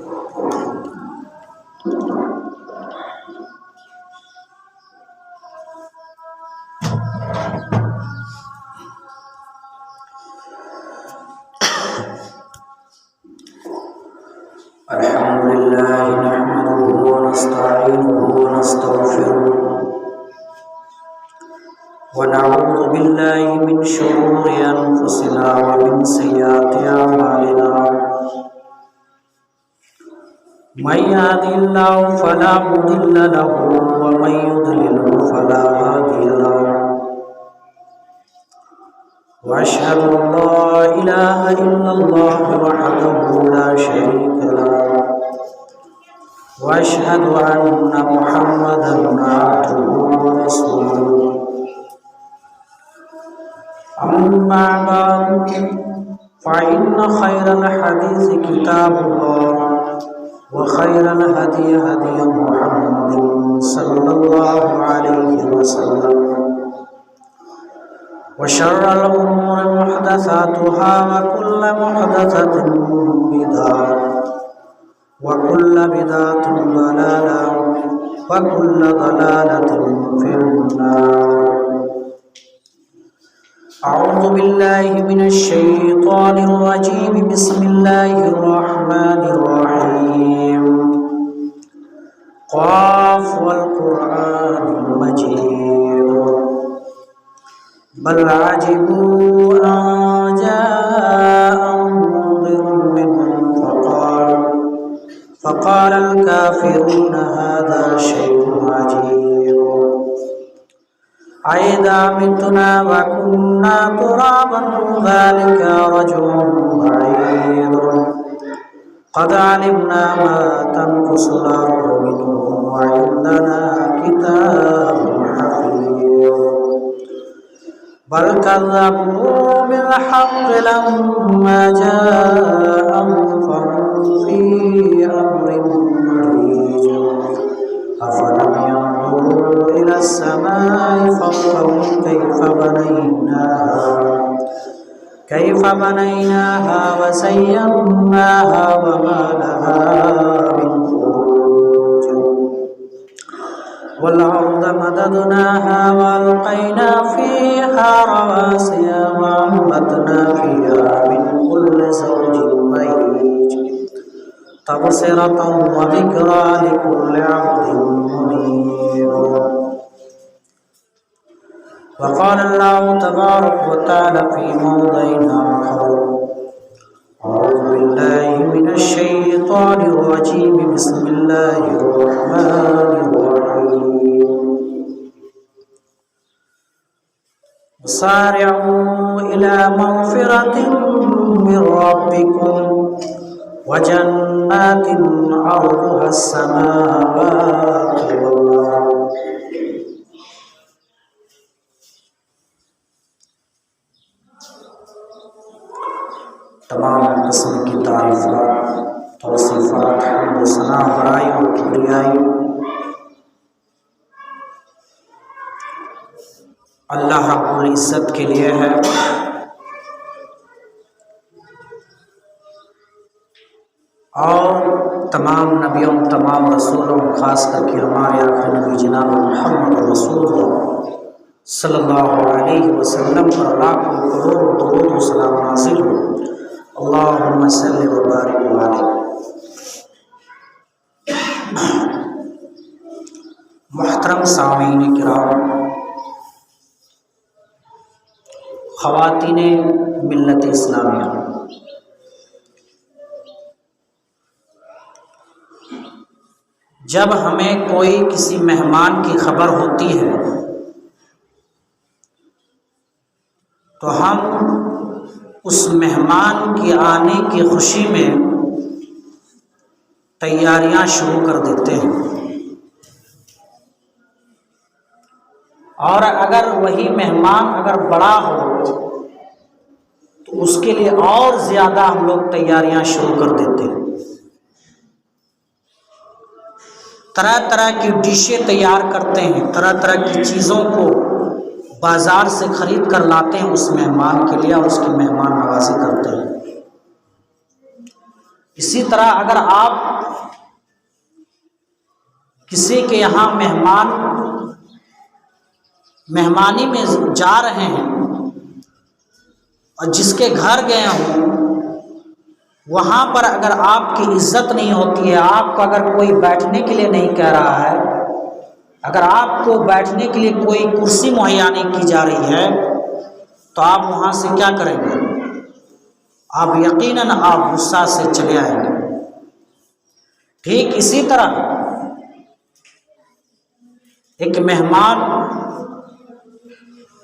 الحمد لله نحمده ونستعينه ونستغفره ونعوذ بالله من شرور أنفسنا ومن سيئات أعمالنا من يهده الله فلا مضل له ومن يضلل فلا هادي له وأشهد أن لا إله إلا الله وحده لا شريك له وأشهد أن محمدا عبده ورسوله أما بعد فإن خير الحديث كتاب الله وخير الهدي هدي محمد صلى الله عليه وسلم وشر الأمور محدثاتها وكل محدثة بدعة وكل بدعة ضلالة وكل ضلالة في النار. أعوذ بالله من الشيطان الرجيم. بسم الله الرحمن الرحيم. قاف والقرآن المجيد بل عجبوا أن جاءهم منذر منهم فقال الكافرون هذا شيء عجيب أإذا متنا وكنا ترابا ذلك رجع بعيد قد علمنا ما تنقص الأرض منهم وعندنا كتاب حفيظ بل كذبوا بالحق لما جاءهم فهم في أمر مريج أفلم ينظروا إلى السماء فوقهم كيف بنيناها وزيناها وما لها من فروج والأرض مددناها وألقينا فيها رواسي وأنبتنا فيها من كل زوج بهيج تبصرة وذكرى لكل عبد منيب. وقال الله تبارك وتعالى في موضع آخر أعوذ بالله من الشيطان الرجيم. بسم الله الرحمن الرحيم. وسارعوا إلى مغفرة من ربكم وجنات عرضها السماوات والأرض تمام قسم کی تعریفات توصیفات حمد و ثنا بڑائی اور کبریائی اللہ رب العزت کے لیے ہے، اور تمام نبیوں تمام رسولوں خاص کر کے ہمارے آخری نبی جناب محمد رسول اللہ صلی اللہ علیہ وسلم پر لاکھوں کروڑ درود و سلام نازل ہو. اللہم صلی و بارک علیہ. محترم سامعین کرام، خواتین ملت اسلامیہ، جب ہمیں کوئی کسی مہمان کی خبر ہوتی ہے تو ہم اس مہمان کے آنے کی خوشی میں تیاریاں شروع کر دیتے ہیں، اور اگر وہی مہمان اگر بڑا ہو تو اس کے لیے اور زیادہ ہم لوگ تیاریاں شروع کر دیتے ہیں. طرح طرح کی ڈشیں تیار کرتے ہیں، طرح طرح کی چیزوں کو بازار سے خرید کر لاتے ہیں اس مہمان کے لیے، اور اس کی مہمان نوازی کرتے ہیں. اسی طرح اگر آپ کسی کے یہاں مہمانی میں جا رہے ہیں اور جس کے گھر گئے ہوں وہاں پر اگر آپ کی عزت نہیں ہوتی ہے، آپ کو اگر کوئی بیٹھنے کے لیے نہیں کہہ رہا ہے، اگر آپ کو بیٹھنے کے لیے کوئی کرسی مہیا نہیں کی جا رہی ہے تو آپ وہاں سے کیا کریں گے؟ آپ یقیناً آپ غصہ سے چلے آئیں گے۔ ٹھیک اسی طرح ایک مہمان،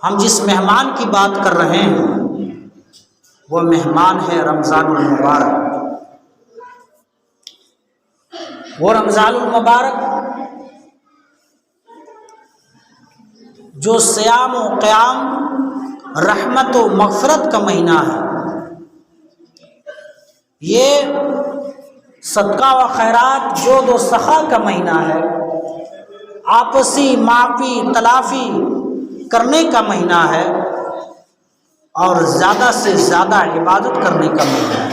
ہم جس مہمان کی بات کر رہے ہیں وہ مہمان ہے رمضان المبارک۔ وہ رمضان المبارک جو صیام و قیام، رحمت و مغفرت کا مہینہ ہے، یہ صدقہ و خیرات، جود و سخا کا مہینہ ہے، آپسی معافی تلافی کرنے کا مہینہ ہے، اور زیادہ سے زیادہ عبادت کرنے کا مہینہ ہے۔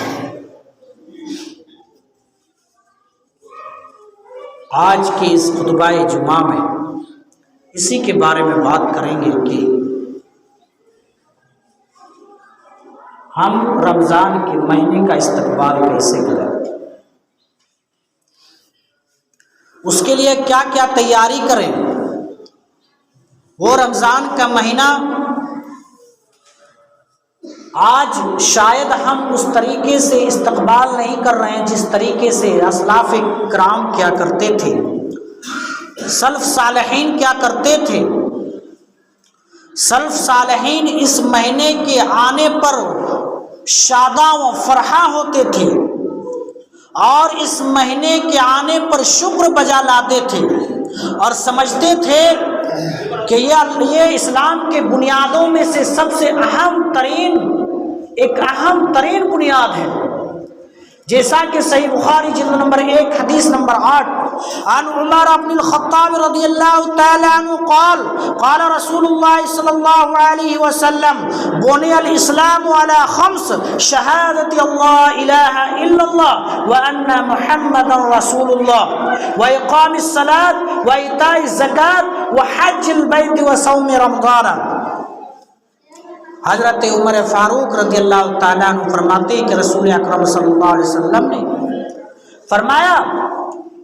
آج کی اس خطبہ جمعہ میں اسی کے بارے میں بات کریں گے کہ ہم رمضان کے مہینے کا استقبال کیسے کریں، اس کے لیے کیا کیا تیاری کریں۔ وہ رمضان کا مہینہ آج شاید ہم اس طریقے سے استقبال نہیں کر رہے ہیں جس طریقے سے اسلاف کرام کیا کرتے تھے، سلف صالحین کیا کرتے تھے۔ سلف صالحین اس مہینے کے آنے پر شاداں و فرحاں ہوتے تھے اور اس مہینے کے آنے پر شکر بجا لاتے تھے اور سمجھتے تھے کہ یہ اسلام کے بنیادوں میں سے سب سے اہم ترین بنیاد ہے، جیسا کہ صحیح بخاری جلد نمبر 1 حدیث نمبر 8 عن عمر بن الخطاب رضی اللہ تعالی عنہ قال قال رسول اللہ صلی اللہ علیہ وسلم بنی الاسلام علی 5 شہادت اللہ الہ الا اللہ وان محمدا رسول اللہ واقام الصلاة وایتاء الزکاة وحج البیت وصوم رمضان۔ حضرت عمر فاروق رضی اللہ تعالیٰ عنہ فرماتے ہیں کہ رسول اکرم صلی اللہ علیہ وسلم نے فرمایا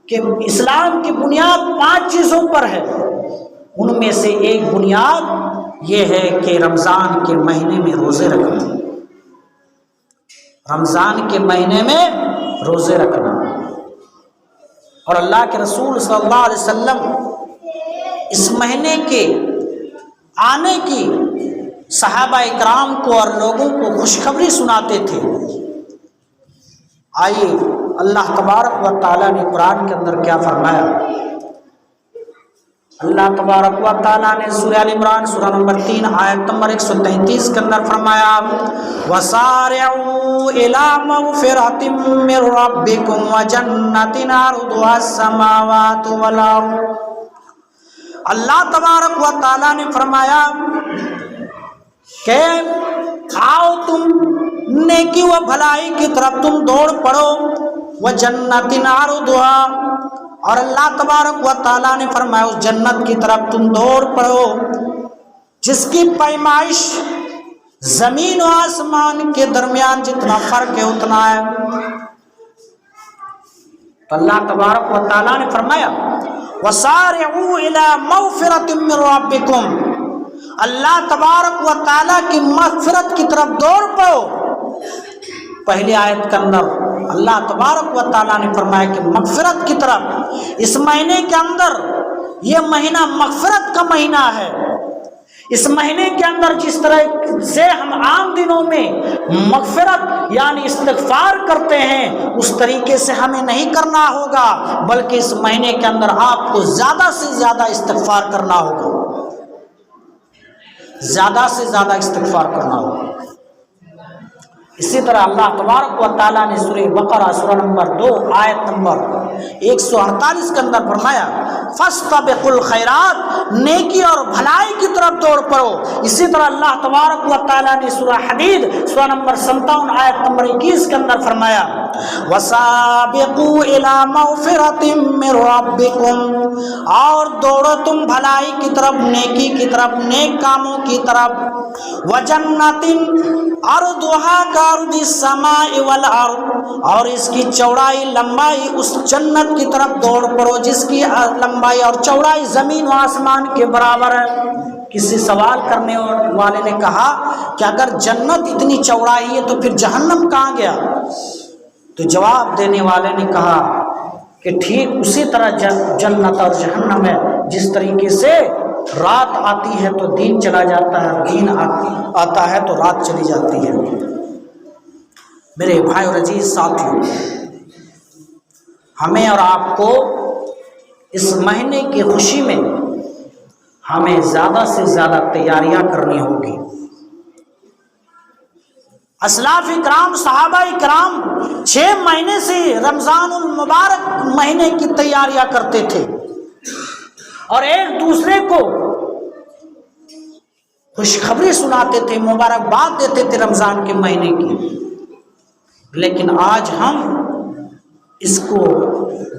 کہ اسلام کی بنیاد 5 چیزوں پر ہے، ان میں سے ایک بنیاد یہ ہے کہ رمضان کے مہینے میں روزے رکھنا، رمضان کے مہینے میں روزے رکھنا۔ اور اللہ کے رسول صلی اللہ علیہ وسلم اس مہینے کے آنے کی صحابہ اکرام کو اور لوگوں کو خوشخبری سناتے تھے۔ آئیے اللہ تبارک و تعالیٰ نے قرآن کے اندر کیا فرمایا۔ اللہ تبارک و تعالیٰ نے سورہ آل عمران سورہ نمبر 3 آیت نمبر 133 کے اندر فرمایا وَسَارِعُوا إِلَىٰ مَغْفِرَةٍ مِّن رَّبِّكُمْ وَجَنَّةٍ عَرْضُهَا السَّمَاوَاتُ وَالْأَرْضُ۔ اللہ تبارک و تعالیٰ نے فرمایا کہ آؤ تم نیکی و بھلائی کی طرف تم دوڑ پڑو، وَجَنَّةٍ عَرْضُهَا، اور اللہ تبارک و تعالیٰ نے فرمایا اس جنت کی طرف تم دوڑ پڑو جس کی پیمائش زمین و آسمان کے درمیان جتنا فرق ہے اتنا ہے۔ تو اللہ تبارک و تعالیٰ نے فرمایا وَسَارِعُوا إِلَىٰ مَغْفِرَةٍ مِّن رَّبِّكُمْ، اللہ تبارک و تعالیٰ کی مغفرت کی طرف دوڑ پڑو۔ پہلی آیت کے اندر اللہ تبارک و تعالیٰ نے فرمایا کہ مغفرت کی طرف، اس مہینے کے اندر، یہ مہینہ مغفرت کا مہینہ ہے۔ اس مہینے کے اندر جس طرح سے ہم عام دنوں میں مغفرت یعنی استغفار کرتے ہیں اس طریقے سے ہمیں نہیں کرنا ہوگا، بلکہ اس مہینے کے اندر آپ کو زیادہ سے زیادہ استغفار کرنا ہوگا، زیادہ سے زیادہ استغفار کرنا ہوگا۔ اسی طرح اللہ تبارک و تعالیٰ نے سورہ بقرہ سورہ نمبر 2 آیت نمبر 148 کے اندر فرمایا فاستبقوا الخیرات، نیکی اور بھلائی کی طرف دوڑ پڑو۔ اسی طرح اللہ تبارک و تعالیٰ نے سورہ حدید سورہ نمبر 57 آیت نمبر 21 کے اندر فرمایا وسابقوا الی مغفرۃ من ربکم، اور دوڑو تم بھلائی کی طرف، نیکی کی طرف، نیک کاموں کی طرف، وجنۃ عرضها کعرض السماء والارض، اور اس کی چوڑائی لمبائی، اس جنت کی طرف دوڑ پڑو جس کی لمبائی اور چوڑائی زمین و آسمان کے برابر ہے۔ کسی سوال کرنے والے نے کہا کہ اگر جنت اتنی چوڑائی ہے تو پھر جہنم کہاں گیا؟ تو جواب دینے والے نے کہا کہ ٹھیک اسی طرح جنت اور جہنم ہے، جس طریقے سے رات آتی ہے تو دین چلا جاتا ہے، دین آتا ہے تو رات چلی جاتی ہے۔ میرے بھائی اور عزیز ساتھیوں، ہمیں اور آپ کو اس مہینے کی خوشی میں ہمیں زیادہ سے زیادہ تیاریاں کرنی ہوگی۔ اسلاف اکرام، صحابہ اکرام 6 مہینے سے رمضان المبارک مہینے کی تیاریاں کرتے تھے اور ایک دوسرے کو خوشخبری سناتے تھے، مبارکباد دیتے تھے رمضان کے مہینے کی۔ لیکن آج ہم اس کو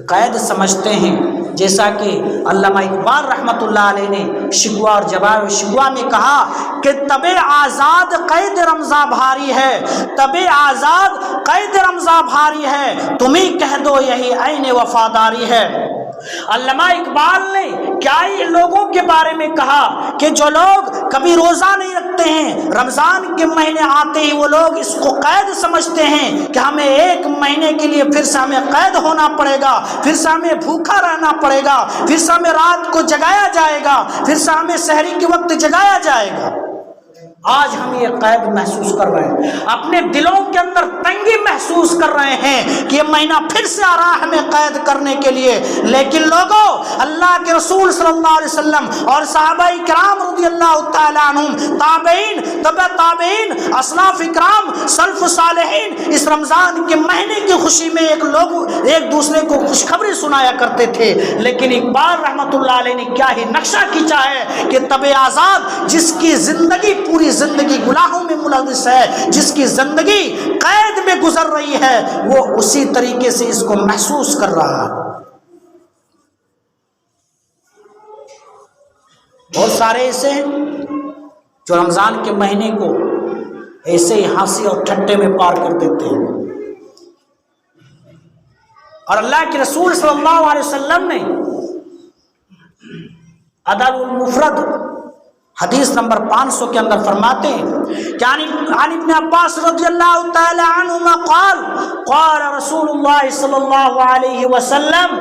قید سمجھتے ہیں، جیسا کہ علامہ اقبال رحمۃ اللہ علیہ نے شکوہ اور جواب شکوہ میں کہا کہ طب آزاد قید رمضاں بھاری ہے، طب آزاد قید رمضاں بھاری ہے، تمہیں کہہ دو یہی عین وفاداری ہے۔ علامہ اقبال نے کیا ہی لوگوں کے بارے میں کہا کہ جو لوگ کبھی روزہ نہیں رکھتے ہیں، رمضان کے مہینے آتے ہی وہ لوگ اس کو قید سمجھتے ہیں کہ ہمیں 1 مہینے کے لیے پھر سے ہمیں قید ہونا پڑے گا، پھر سے ہمیں بھوکا رہنا پڑے گا، پھر سے ہمیں رات کو جگایا جائے گا، پھر سے ہمیں سحری کے وقت جگایا جائے گا۔ آج ہم یہ قید محسوس کر رہے ہیں، اپنے دلوں کے اندر تنگی محسوس کر رہے ہیں کہ یہ مہینہ پھر سے آ رہا ہے ہمیں قید کرنے کے لیے۔ لیکن لوگوں، اللہ کے رسول صلی اللہ علیہ وسلم اور صحابہ کرام رضی اللہ تعالیٰ عنہم، تابعین، تبع تابعین، اسلاف اکرام، سلف صالحین اس رمضان کے مہینے کی خوشی میں ایک دوسرے کو خوشخبری سنایا کرتے تھے۔ لیکن اقبال رحمۃ اللہ علیہ نے کیا ہی نقشہ کھینچا ہے کہ طب آزاد جس کی زندگی پوری زندگی گناہوں میں ملوث ہے، جس کی زندگی قید میں گزر رہی ہے، وہ اسی طریقے سے اس کو محسوس کر رہا ہے۔ بہت سارے ایسے ہیں جو رمضان کے مہینے کو ایسے ہی ہنسی اور ٹھٹے میں پار کر دیتے ہیں، اور اللہ کے رسول صلی اللہ علیہ وسلم نے ادب المفرد حدیث نمبر 500 کے اندر فرماتے ہیں کہ عن ابن عباس رضی اللہ تعالی عنہما قال قال رسول اللہ صلی اللہ علیہ وسلم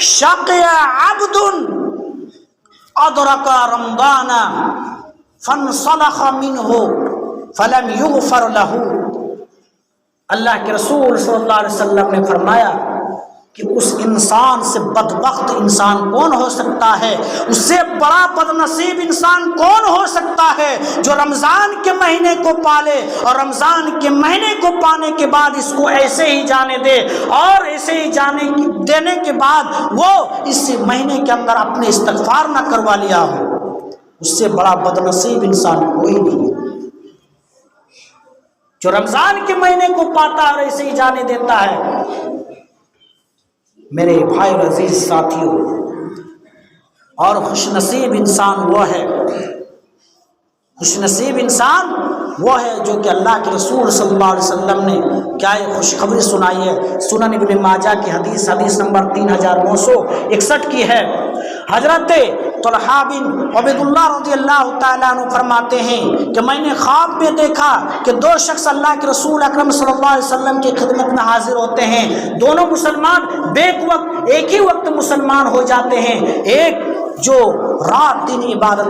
شقی عبد ادرک رمضان فانسلخ منہ فلم یغفر له۔ اللہ کے رسول صلی اللہ علیہ وسلم نے فرمایا کہ اس انسان سے بدبخت انسان کون ہو سکتا ہے، اس سے بڑا بد نصیب انسان کون ہو سکتا ہے جو رمضان کے مہینے کو پالے اور رمضان کے مہینے کو پانے کے بعد اس کو ایسے ہی جانے دے، اور ایسے ہی جانے دینے کے بعد وہ اس مہینے کے اندر اپنے استغفار نہ کروا لیا ہو۔ اس سے بڑا بد نصیب انسان کوئی نہیں جو رمضان کے مہینے کو پاتا اور ایسے ہی جانے دیتا ہے۔ میرے بھائی اور عزیز ساتھیوں، اور خوش نصیب انسان وہ ہے، خوش نصیب انسان وہ ہے جو کہ اللہ کے رسول صلی اللہ علیہ وسلم نے کیا یہ خوشخبری سنائی ہے۔ سنن ابن ماجہ کی حدیث نمبر 3961 کی ہے۔ حضرت طلحہ بن عبید اللہ رضی اللہ تعالیٰ عنہ فرماتے ہیں کہ میں نے خواب میں دیکھا کہ 2 شخص اللہ کے رسول اکرم صلی اللہ علیہ وسلم کی خدمت میں حاضر ہوتے ہیں، دونوں مسلمان ایک ہی وقت مسلمان ہو جاتے ہیں۔ ایک جو رات دن عبادت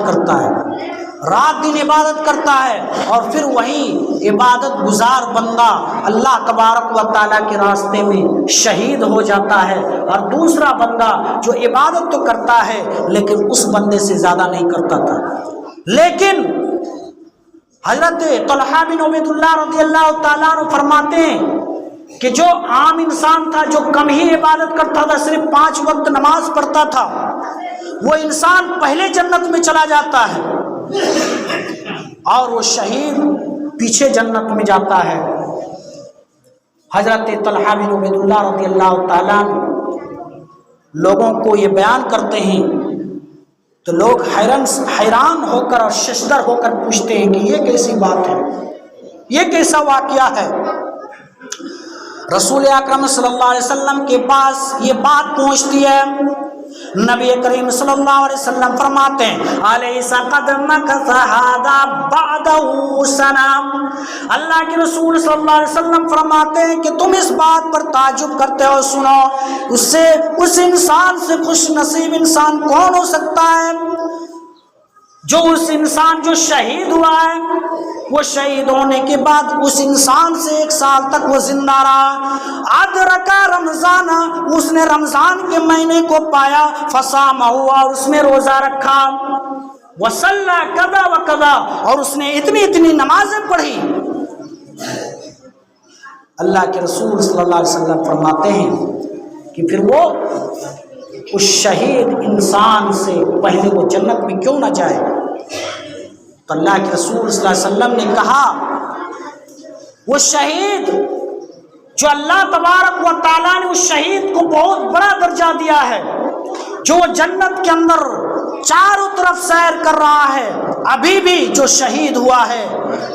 کرتا ہے اور پھر وہی عبادت گزار بندہ اللہ تبارک و تعالیٰ کے راستے میں شہید ہو جاتا ہے، اور دوسرا بندہ جو عبادت تو کرتا ہے لیکن اس بندے سے زیادہ نہیں کرتا تھا، لیکن حضرت طلحہ بن عبید اللہ رضی اللہ تعالیٰ عنہ فرماتے ہیں کہ جو عام انسان تھا، جو کم ہی عبادت کرتا تھا، صرف 5 وقت نماز پڑھتا تھا، وہ انسان پہلے جنت میں چلا جاتا ہے اور وہ شہید پیچھے جنت میں جاتا ہے۔ حضرت طلحہ بن عبید اللہ رضی اللہ تعالیٰ عنہ لوگوں کو یہ بیان کرتے ہیں تو لوگ حیران ہو کر اور ششدر ہو کر پوچھتے ہیں کہ یہ کیسی بات ہے، یہ کیسا واقعہ ہے۔ رسول اکرم صلی اللہ علیہ وسلم کے پاس یہ بات پہنچتی ہے، نبی کریم صلی اللہ علیہ وسلم فرماتے ہیں علیہ قد مکث ھذا بعدہ سنہ، اللہ کے رسول صلی اللہ علیہ وسلم فرماتے ہیں کہ تم اس بات پر تعجب کرتے ہو، سنو اس انسان سے خوش نصیب انسان کون ہو سکتا ہے جو اس انسان جو شہید ہوا ہے، وہ شہید ہونے کے بعد اس انسان سے 1 سال تک وہ زندہ رہا، ادرکا رمضان، اس نے رمضان کے مہینے کو پایا، فصامہ ہوا اور اس میں روزہ رکھا، وصلی کذا و کذا اور اس نے اتنی نمازیں پڑھی۔ اللہ کے رسول صلی اللہ علیہ وسلم فرماتے ہیں کہ پھر وہ اس شہید انسان سے پہلے وہ جنت میں کیوں نہ جائے؟ تو اللہ کے رسول صلی اللہ علیہ وسلم نے کہا وہ شہید جو اللہ تبارک و تعالیٰ نے اس شہید کو بہت بڑا درجہ دیا ہے، جو جنت کے اندر چاروں طرف سیر کر رہا ہے، ابھی بھی جو شہید ہوا ہے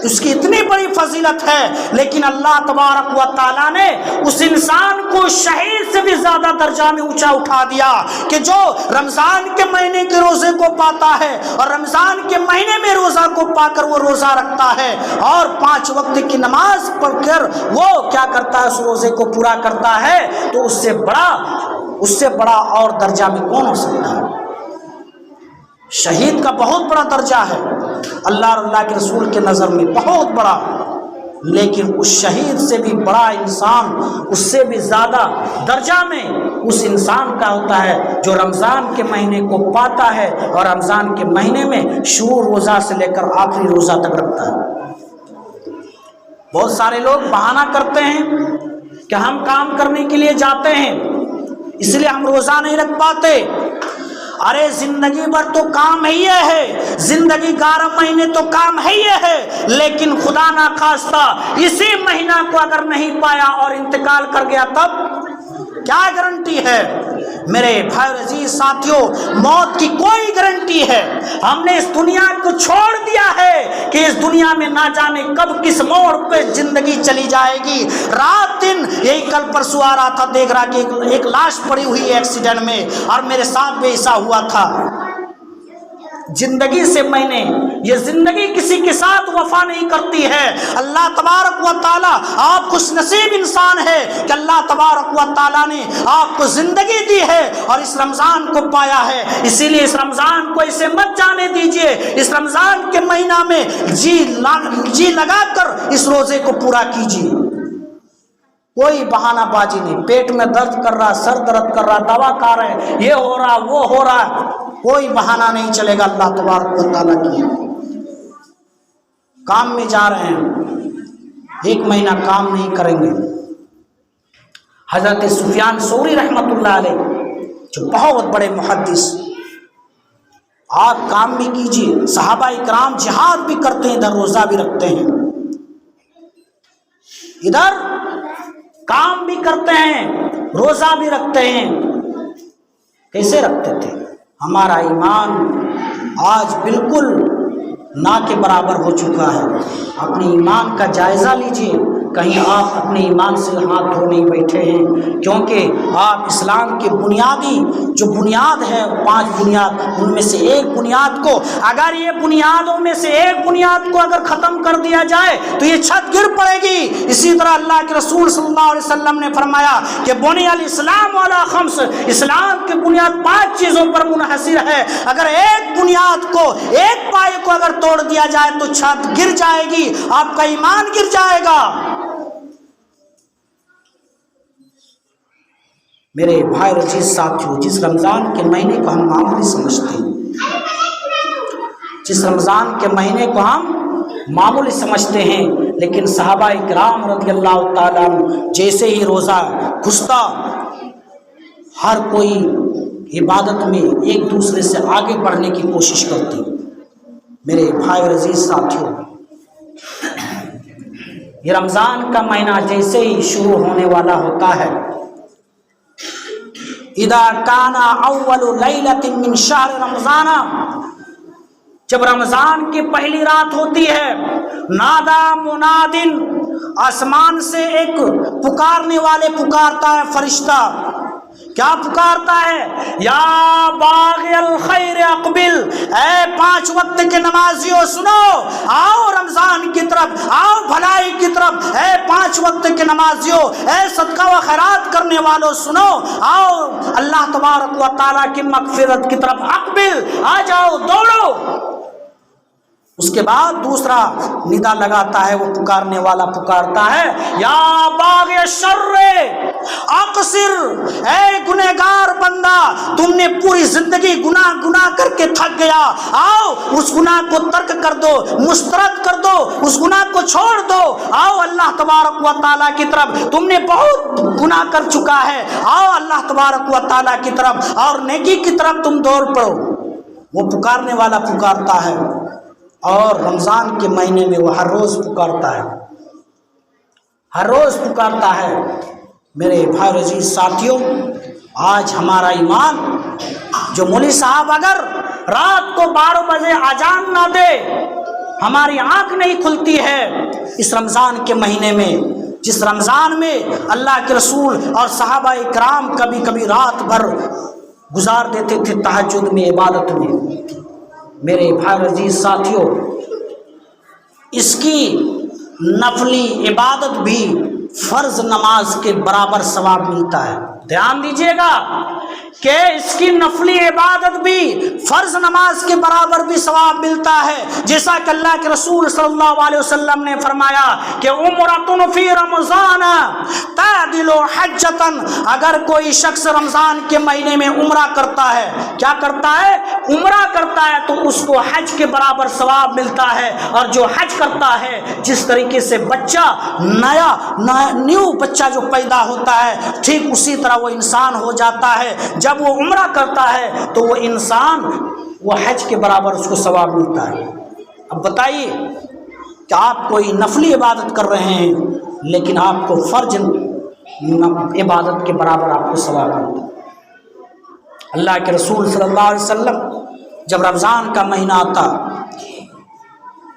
اس کی اتنی بڑی فضیلت ہے، لیکن اللہ تبارک و تعالیٰ نے اس انسان کو شہید سے بھی زیادہ درجہ میں اونچا اٹھا دیا کہ جو رمضان کے مہینے کے روزے کو پاتا ہے اور رمضان کے مہینے میں روزہ کو پا کر وہ روزہ رکھتا ہے اور 5 وقت کی نماز پڑھ کر وہ کیا کرتا ہے، اس روزے کو پورا کرتا ہے، تو اس سے بڑا اور درجہ میں کون ہو سکتا ہے؟ شہید کا بہت بڑا درجہ ہے اللہ اور اللہ کے رسول کے نظر میں، بہت بڑا، لیکن اس شہید سے بھی بڑا انسان، اس سے بھی زیادہ درجہ میں اس انسان کا ہوتا ہے جو رمضان کے مہینے کو پاتا ہے اور رمضان کے مہینے میں شروع روزہ سے لے کر آخری روزہ تک رکھتا ہے۔ بہت سارے لوگ بہانہ کرتے ہیں کہ ہم کام کرنے کے لیے جاتے ہیں اس لیے ہم روزہ نہیں رکھ پاتے۔ ارے زندگی بھر تو کام ہی ہے، زندگی 11 مہینے تو کام ہی ہے، لیکن خدا نہ خواستہ اسی مہینہ کو اگر نہیں پایا اور انتقال کر گیا تب کیا گارنٹی ہے؟ میرے بھائی عزیز ساتھیوں، موت کی کوئی گارنٹی ہے؟ ہم نے اس دنیا کو چھوڑ دیا ہے کہ اس دنیا میں نہ جانے کب کس موڑ پہ زندگی چلی جائے گی۔ رات دن یہی کل پرسوں آ رہا تھا، دیکھ رہا کہ ایک لاش پڑی ہوئی ایکسیڈنٹ میں، اور میرے ساتھ بھی ایسا ہوا تھا۔ زندگی سے میں نے یہ زندگی کسی کے ساتھ وفا نہیں کرتی ہے۔ اللہ تبارک و تعالیٰ آپ خوش نصیب انسان ہے کہ اللہ تبارک و تعالیٰ نے آپ کو زندگی دی ہے اور اس رمضان کو پایا ہے، اسی لیے اس رمضان کو اسے مت جانے دیجئے۔ اس رمضان کے مہینہ میں جی لگا کر اس روزے کو پورا کیجیے، کوئی بہانہ بازی نہیں۔ پیٹ میں درد کر رہا، سر درد کر رہا، دوا کھا رہے، یہ ہو رہا وہ ہو رہا، کوئی بہانہ نہیں چلے گا اللہ تبارک و تعالیٰ کی۔ کام میں جا رہے ہیں، 1 مہینہ کام نہیں کریں گے۔ حضرت سفیان ثوری رحمۃ اللہ علیہ جو بہت بڑے محدث، آپ کام بھی کیجیے، صحابہ اکرام جہاد بھی کرتے ہیں، ادھر روزہ بھی رکھتے ہیں، ادھر کام بھی کرتے ہیں، روزہ بھی رکھتے ہیں۔ کیسے رکھتے تھے؟ ہمارا ایمان آج بالکل نہ کے برابر ہو چکا ہے۔ اپنے ایمان کا جائزہ لیجئے، کہیں آپ اپنے ایمان سے ہاتھ دھو نہیں بیٹھے ہیں، کیونکہ آپ اسلام کے بنیادی جو بنیاد ہے 5 بنیاد، ان میں سے ایک بنیاد کو اگر یہ بنیادوں میں سے ایک بنیاد کو اگر ختم کر دیا جائے تو یہ چھت گر پڑے گی۔ اسی طرح اللہ کے رسول صلی اللہ علیہ وسلم نے فرمایا کہ بنی الاسلام علی 5، اسلام کی بنیاد 5 چیزوں پر منحصر ہے، اگر ایک بنیاد کو، ایک پائے کو اگر توڑ دیا جائے تو چھت گر جائے گی، آپ کا ایمان گر جائے گا۔ میرے بھائی اور عزیز ساتھیوں، جس رمضان کے مہینے کو ہم معمولی سمجھتے ہیں، جس رمضان کے مہینے کو ہم معمولی سمجھتے ہیں، لیکن صحابہ کرام رضی اللہ تعالیٰ عنہ جیسے ہی روزہ گھستا ہر کوئی عبادت میں ایک دوسرے سے آگے بڑھنے کی کوشش کرتی۔ میرے بھائی عزیز ساتھیوں، یہ رمضان کا مہینہ جیسے ہی شروع ہونے والا ہوتا ہے، اذا کان اول لیلۃ من شہر رمضان، جب رمضان کی پہلی رات ہوتی ہے، نادا منادن، آسمان سے ایک پکارنے والے پکارتا ہے فرشتہ، کیا پکارتا ہے؟ یا باغی الخیر اقبل، اے 5 وقت کے نمازیوں سنو، آؤ رمضان کی طرف، آؤ بھلائی کی طرف، اے 5 وقت کے نمازیوں، اے صدقہ و خیرات کرنے والوں سنو، آؤ اللہ تبارک و تعالیٰ کی مغفرت کی طرف، اقبل، آ جاؤ، دوڑو۔ اس کے بعد دوسرا ندا لگاتا ہے، وہ پکارنے والا پکارتا ہے، یا باغ شر اقصر، اے گنہگار بندہ، تم نے پوری زندگی گناہ کر کے تھک گیا، آؤ اس گناہ کو ترک کر دو، مسترد کر دو، اس گناہ کو چھوڑ دو، آؤ اللہ تبارک و تعالیٰ کی طرف، تم نے بہت گناہ کر چکا ہے، آؤ اللہ تبارک و تعالیٰ کی طرف اور نیکی کی طرف تم دوڑ پڑو۔ وہ پکارنے والا پکارتا ہے، اور رمضان کے مہینے میں وہ ہر روز پکارتا ہے، ہر روز پکارتا ہے۔ میرے بھائی عزیز ساتھیوں، آج ہمارا ایمان، جو مولوی صاحب اگر رات کو 12 بجے اذان نہ دے، ہماری آنکھ نہیں کھلتی ہے اس رمضان کے مہینے میں، جس رمضان میں اللہ کے رسول اور صحابہ کرام کبھی کبھی رات بھر گزار دیتے تھے تہجد میں، عبادت میں۔ میرے بھائی عزیز ساتھیوں، اس کی نفلی عبادت بھی فرض نماز کے برابر ثواب ملتا ہے۔ دھیان دیجیے گا کہ اس کی نفلی عبادت بھی فرض نماز کے برابر بھی ثواب ملتا ہے، جیسا کہ اللہ کے رسول صلی اللہ علیہ وسلم نے فرمایا کہ عمرۃ فی رمضان تعدل حجۃ، اگر کوئی شخص رمضان کے مہینے میں عمرہ کرتا ہے، کیا کرتا ہے؟ عمرہ کرتا ہے، تو اس کو حج کے برابر ثواب ملتا ہے۔ اور جو حج کرتا ہے، جس طریقے سے بچہ نیو بچہ جو پیدا ہوتا ہے، ٹھیک اسی طرح وہ انسان ہو جاتا ہے۔ جب وہ عمرہ کرتا ہے تو وہ انسان، وہ حج کے برابر اس کو ثواب ملتا ہے۔ اب بتائیے کہ آپ کوئی نفلی عبادت کر رہے ہیں، لیکن آپ کو فرض عبادت کے برابر آپ کو ثواب ملتا ہے۔ اللہ کے رسول صلی اللہ علیہ وسلم جب رمضان کا مہینہ آتا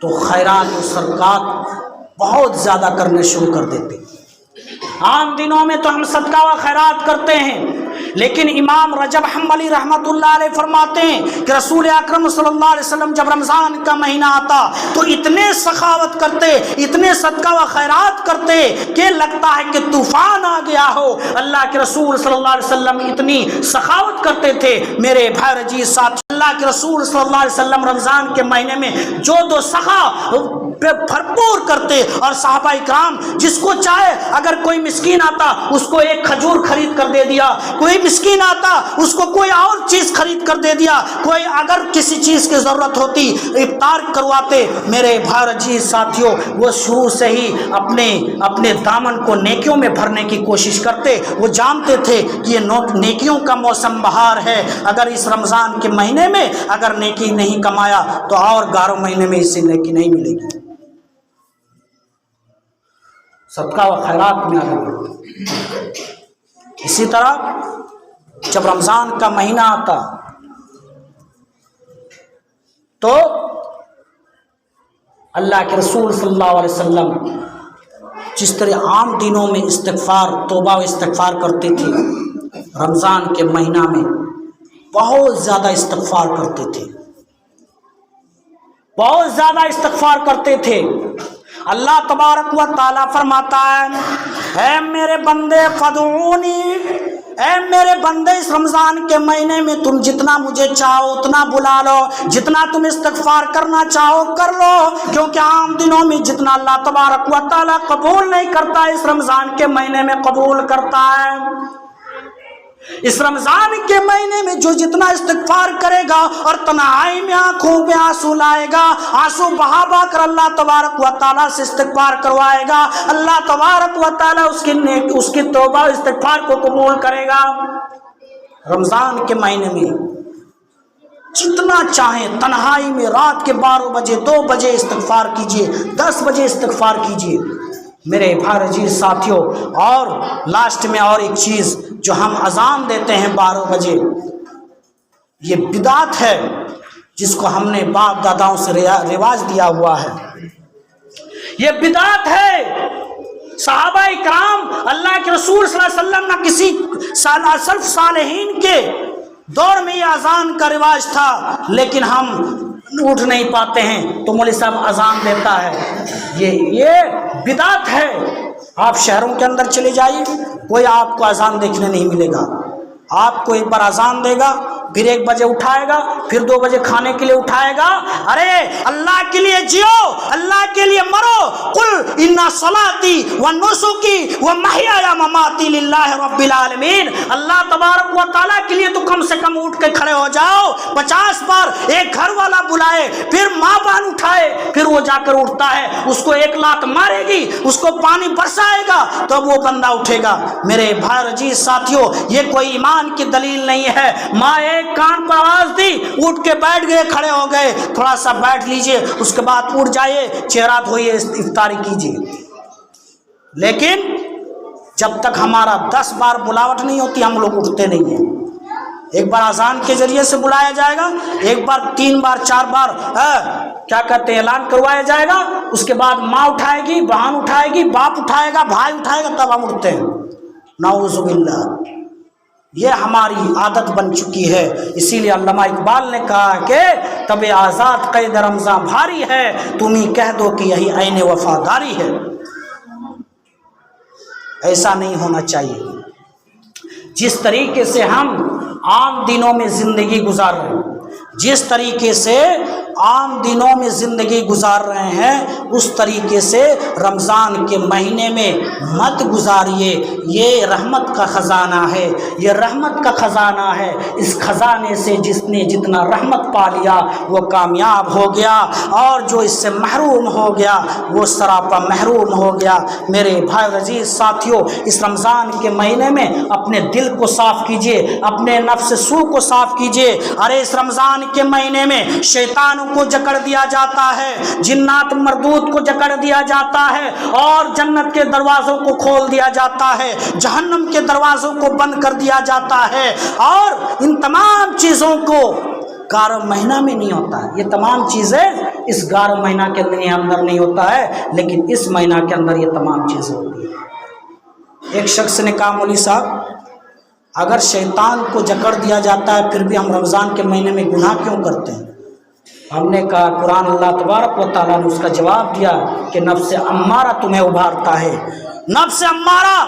تو خیرات و صدقات بہت زیادہ کرنے شروع کر دیتے۔ عام دنوں میں تو ہم صدقہ و خیرات کرتے ہیں، لیکن امام رجب حنبلی رحمۃ اللہ علیہ فرماتے ہیں کہ رسول اکرم صلی اللہ علیہ وسلم جب رمضان کا مہینہ آتا تو اتنے سخاوت کرتے، اتنے صدقہ و خیرات کرتے کہ لگتا ہے کہ طوفان آ گیا ہو۔ اللہ کے رسول صلی اللہ علیہ وسلم اتنی سخاوت کرتے تھے۔ میرے بھائی عزیز ساتھ، اللہ کے رسول صلی اللہ علیہ وسلم رمضان کے مہینے میں جو دو سخا بھرپور کرتے، اور صحابہ کرام جس کو چاہے، اگر کوئی مسکین آتا اس کو ایک کھجور خرید کر دے دیا، کوئی مسکین آتا اس کو کوئی اور چیز خرید کر دے دیا، کوئی اگر کسی چیز کی ضرورت ہوتی افطار کرواتے۔ میرے بھائی عزیز ساتھیوں، وہ شروع سے ہی اپنے دامن کو نیکیوں میں بھرنے کی کوشش کرتے۔ وہ جانتے تھے کہ یہ نیکیوں کا موسم بہار ہے، اگر اس رمضان کے مہینے میں اگر نیکی نہیں کمایا تو اور 11 مہینے میں اس سے نیکی نہیں ملے گی۔ صدقہ و خیرات میں آگے بڑھتے۔ اسی طرح جب رمضان کا مہینہ آتا تو اللہ کے رسول صلی اللہ علیہ وسلم جس طرح عام دنوں میں استغفار، توبہ و استغفار کرتے تھے، رمضان کے مہینہ میں بہت زیادہ استغفار کرتے تھے، بہت زیادہ استغفار کرتے تھے۔ اللہ تبارک و تعالیٰ فرماتا ہے، اے میرے بندے فدعونی، اے میرے بندے اس رمضان کے مہینے میں تم جتنا مجھے چاہو اتنا بلا لو، جتنا تم استغفار کرنا چاہو کر لو، کیونکہ عام دنوں میں جتنا اللہ تبارک و تعالیٰ قبول نہیں کرتا اس رمضان کے مہینے میں قبول کرتا ہے۔ اس رمضان کے مہینے میں جو جتنا استغفار کرے گا اور تنہائی میں آنکھوں پہ آنسو لائے گا، آنسو بہا بہا کر اللہ تبارک و تعالیٰ سے استغفار کروائے گا، اللہ تبارک و تعالیٰ اس کی توبہ استغفار کو قبول کرے گا۔ رمضان کے مہینے میں جتنا چاہیں تنہائی میں رات کے 12 بجے 2 بجے استغفار کیجئے، 10 بجے استغفار کیجئے میرے بھائی عزیز ساتھیوں۔ اور لاسٹ میں اور ایک چیز جو ہم اذان دیتے ہیں 12 بجے، یہ بدعت ہے جس کو ہم نے باپ داداؤں سے رواج دیا ہوا ہے، یہ بدعت ہے۔ صحابہ اکرام، اللہ کے رسول صلی اللہ علیہ وسلم نہ کسی سلف صالحین کے دور میں یہ اذان کا رواج تھا، لیکن ہم اٹھ نہیں پاتے ہیں تو مولوی صاحب اذان دیتا ہے، یہ بدعت ہے۔ آپ شہروں کے اندر چلے جائیے، کوئی آپ کو اذان دیکھنے نہیں ملے گا۔ آپ کو ایک بار اذان دے گا، پھر 1 بجے اٹھائے گا، پھر 2 بجے کھانے کے لیے اٹھائے گا۔ ارے اللہ کے لیے جیو، اللہ کے لیے مرو۔ قل ان صلاتی و نسکی و محیای و مماتی للہ رب العالمین۔ اللہ تبارک و تعالیٰ کے لیے تو کم سے کم اٹھ کے کھڑے ہو جاؤ۔ 50 بار ایک گھر والا بلائے، پھر ماں بہن اٹھائے، پھر وہ جا کر اٹھتا ہے، اس کو 1 لات مارے گی، اس کو پانی برسائے گا تو وہ بندہ اٹھے گا۔ میرے بھائی عزیز ساتھیوں، یہ کوئی ایمان کی دلیل نہیں ہے۔ ماں ایک کان پر آواز دی، اٹھ کے بیٹھ گئے، کھڑے ہو گئے، تھوڑا سا بیٹھ لیجئے، اس کے بعد اٹھ جائیے، چہرہ دھوئیے، افطاری کیجئے۔ لیکن جب تک ہمارا 10 بار بلاوٹ نہیں ہوتی ہم لوگ اٹھتے نہیں ہیں۔ ایک بار اذان کے ذریعے سے بلایا جائے گا، ایک بار 3 بار 4 بار کیا کہتے ہیں اعلان کروایا جائے گا، اس کے بعد ماں اٹھائے گی، بہن اٹھائے گی، باپ اٹھائے گا، بھائی اٹھائے گا، تب ہم اٹھتے ہیں۔ نعوذ باللہ، یہ ہماری عادت بن چکی ہے۔ اسی لیے علامہ اقبال نے کہا کہ تب آزاد قید رمضاں بھاری ہے، تم ہی کہہ دو کہ یہی عین وفاداری ہے۔ ایسا نہیں ہونا چاہیے۔ جس طریقے سے ہم عام دنوں میں زندگی گزار رہے ہیں، جس طریقے سے عام دنوں میں زندگی گزار رہے ہیں، اس طریقے سے رمضان کے مہینے میں مت گزاریے۔ یہ رحمت کا خزانہ ہے، یہ رحمت کا خزانہ ہے۔ اس خزانے سے جس نے جتنا رحمت پا لیا وہ کامیاب ہو گیا، اور جو اس سے محروم ہو گیا وہ سراپا محروم ہو گیا۔ میرے بھائی عزیز ساتھیوں، اس رمضان کے مہینے میں اپنے دل کو صاف کیجئے، اپنے نفس سو کو صاف کیجئے۔ ارے اس رمضان کے مہینے میں شیطانوں کو جکڑ دیا جاتا ہے، جنات مردود کو جکڑ دیا جاتا ہے، اور جنت کے دروازوں کو کھول دیا جاتا ہے، جہنم کے دروازوں کو بند کر دیا جاتا ہے۔ اور ان تمام چیزوں کو 11 مہینہ میں نہیں ہوتا ہے، یہ تمام چیزیں اس 11 مہینہ کے اندر نہیں ہوتا ہے، لیکن اس مہینہ کے اندر یہ تمام چیزیں ہوتی ہیں۔ ایک شخص نے کہا مولوی صاحب، اگر شیطان کو جکڑ دیا جاتا ہے پھر بھی ہم رمضان کے مہینے میں گناہ کیوں کرتے ہیں؟ ہم نے کہا قرآن اللہ تبارک و تعالیٰ نے اس کا جواب دیا کہ نفس امارہ تمہیں ابھارتا ہے۔ نفس امارہ،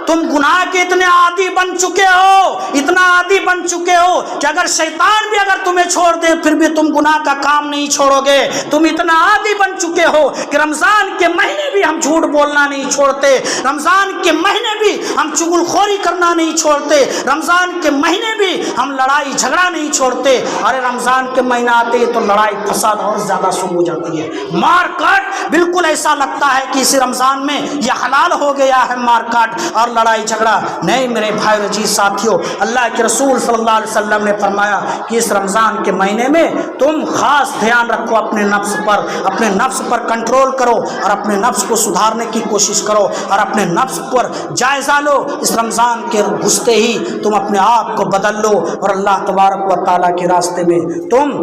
تم گناہ کے اتنے عادی بن چکے ہو، اتنا عادی بن چکے ہو کہ اگر شیطان بھی اگر تمہیں چھوڑ دے پھر بھی تم گناہ کا کام نہیں چھوڑو گے۔ تم اتنا عادی بن چکے ہو کہ رمضان کے مہینے بھی ہم جھوٹ بولنا نہیں چھوڑتے، رمضان کے مہینے بھی ہم چغل خوری کرنا نہیں چھوڑتے، رمضان کے مہینے بھی ہم لڑائی جھگڑا نہیں چھوڑتے۔ ارے رمضان کے مہینہ آتے ہی تو لڑائی فساد اور زیادہ شروع ہو جاتی ہے، مار کاٹ، بالکل ایسا لگتا ہے کہ اسی رمضان میں یہ حلال ہو گیا ہے، مار کاٹ اور لڑائی جھگڑا۔ نہیں میرے بھائی عزیز ساتھیوں، اللہ کے رسول صلی اللہ علیہ وسلم نے فرمایا کہ اس رمضان کے مہینے میں تم خاص دھیان رکھو اپنے نفس پر، اپنے نفس پر کنٹرول کرو اور اپنے نفس کو سدھارنے کی کوشش کرو اور اپنے نفس پر جائزہ لو۔ اس رمضان کے گھستے ہی تم اپنے آپ کو بدل لو اور اللہ تبارک و تعالیٰ کے راستے میں تم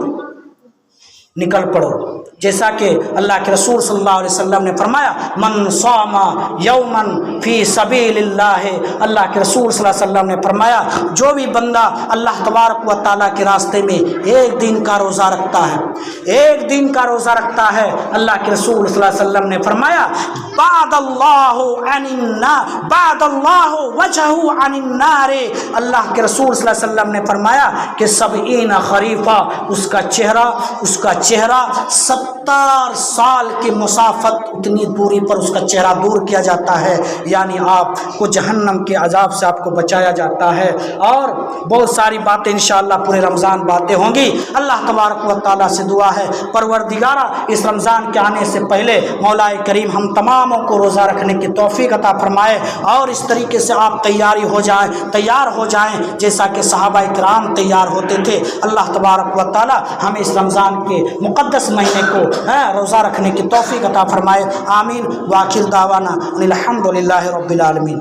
نکل پڑو۔ جیسا کہ اللہ کے رسول صلی اللہ علیہ وسلم نے فرمایا من صام یوما فی سبیل اللہ، اللہ کے رسول صلی اللہ علیہ وسلم نے فرمایا جو بھی بندہ اللہ تبارک و تعالیٰ کے راستے میں 1 دن کا روزہ رکھتا ہے، 1 دن کا روزہ رکھتا ہے، اللہ کے رسول صلی اللہ علیہ وسلم نے فرمایا بعد اللہ وجہہ عن النار، اللہ کے رسول صلی اللہ علیہ وسلم نے فرمایا کہ 70 خریفہ اس کا چہرہ، اس کا چہرہ 70 سال کی مسافت اتنی دوری پر اس کا چہرہ دور کیا جاتا ہے، یعنی آپ کو جہنم کے عذاب سے آپ کو بچایا جاتا ہے۔ اور بہت ساری باتیں انشاءاللہ پورے رمضان باتیں ہوں گی۔ اللہ تبارک و تعالیٰ سے دعا ہے پروردگارہ اس رمضان کے آنے سے پہلے مولا کریم ہم تماموں کو روزہ رکھنے کی توفیق عطا فرمائے، اور اس طریقے سے آپ تیار ہو جائیں جیسا کہ صحابہ کرام تیار ہوتے تھے۔ اللہ تبارک و تعالیٰ ہمیں اس رمضان کے مقدس مہینے کو روزہ رکھنے کی توفیق عطا فرمائے۔ آمین۔ وآخر دعوانا الحمدللہ رب العالمین۔